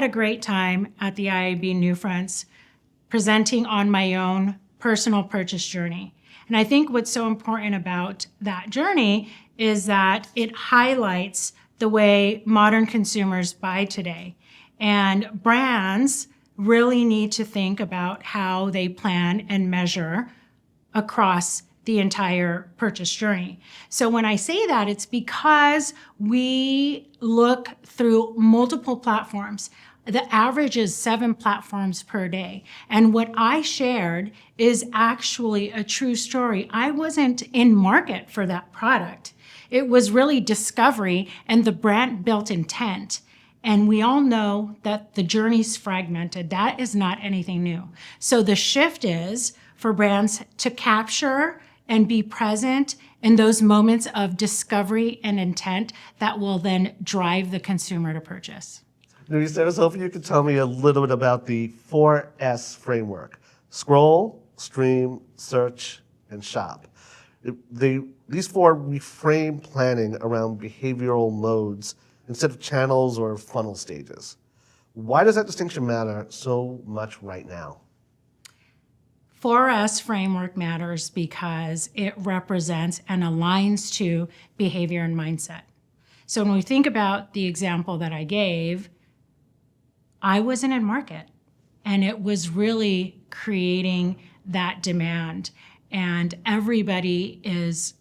a great time at the IAB NewFronts presenting on my own personal purchase journey. And I think what's so important about that journey is that it highlights the way modern consumers buy today. And brands really need to think about how they plan and measure across the entire purchase journey. So when I say that, it's because we look through multiple platforms. The average is 7 platforms per day. And what I shared is actually a true story. I wasn't in market for that product. It was really discovery and the brand built intent. And we all know that the journey's fragmented. That is not anything new. So the shift is for brands to capture and be present in those moments of discovery and intent that will then drive the consumer to purchase. Nerissa, I was hoping you could tell me a little bit about the 4S framework: scroll, stream, search, and shop. These 4 reframe planning around behavioral modes instead of channels or funnel stages. Why does that distinction matter so much right now? 4S framework matters because it represents and aligns to behavior and mindset. So when we think about the example that I gave, I wasn't in market, and it was really creating that demand. And everybody is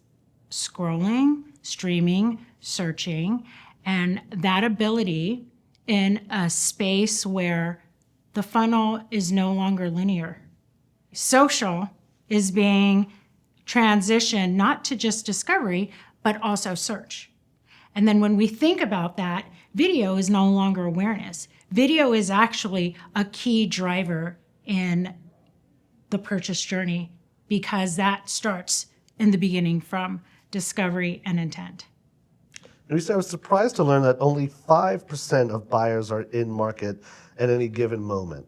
scrolling, streaming, searching, and that ability in a space where the funnel is no longer linear. Social is being transitioned not to just discovery, but also search. And then when we think about that, video is no longer awareness. Video is actually a key driver in the purchase journey because that starts in the beginning from discovery and intent. Nerissa, I was surprised to learn that only 5% of buyers are in market at any given moment.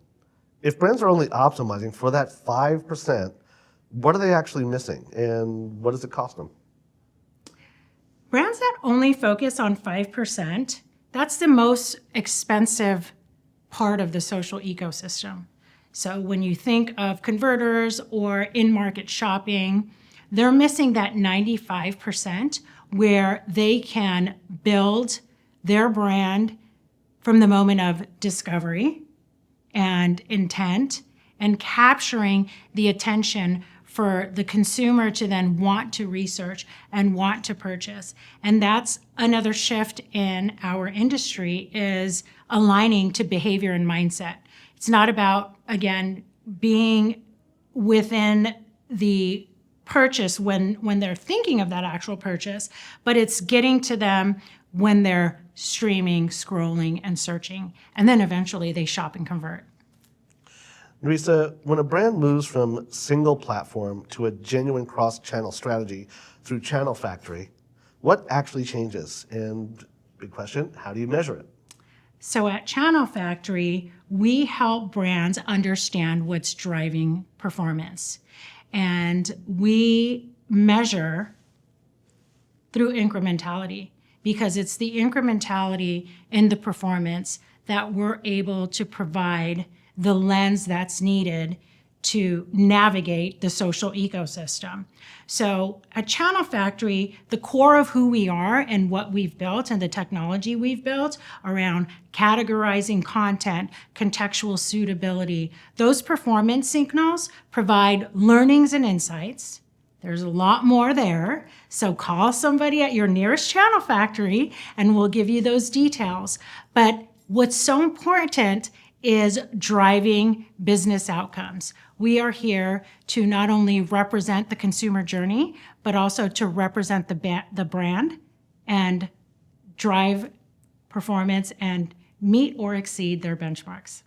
If brands are only optimizing for that 5%, what are they actually missing, and what does it cost them? Brands that only focus on 5%, that's the most expensive part of the social ecosystem. So when you think of converters or in-market shopping, they're missing that 95% where they can build their brand from the moment of discovery and intent and capturing the attention for the consumer to then want to research and want to purchase. And that's another shift in our industry, is aligning to behavior and mindset. It's not about, again, being within the purchase when they're thinking of that actual purchase, but it's getting to them when they're streaming, scrolling, and searching. And then eventually they shop and convert. Nerissa, when a brand moves from single platform to a genuine cross-channel strategy through Channel Factory, what actually changes? And big question, how do you measure it? So at Channel Factory, we help brands understand what's driving performance. And we measure through incrementality, because it's the incrementality in the performance that we're able to provide the lens that's needed to navigate the social ecosystem. So at Channel Factory, the core of who we are and what we've built and the technology we've built around categorizing content, contextual suitability, those performance signals provide learnings and insights. There's a lot more there. So call somebody at your nearest Channel Factory and we'll give you those details. But what's so important is driving business outcomes. We are here to not only represent the consumer journey, but also to represent the brand and drive performance and meet or exceed their benchmarks.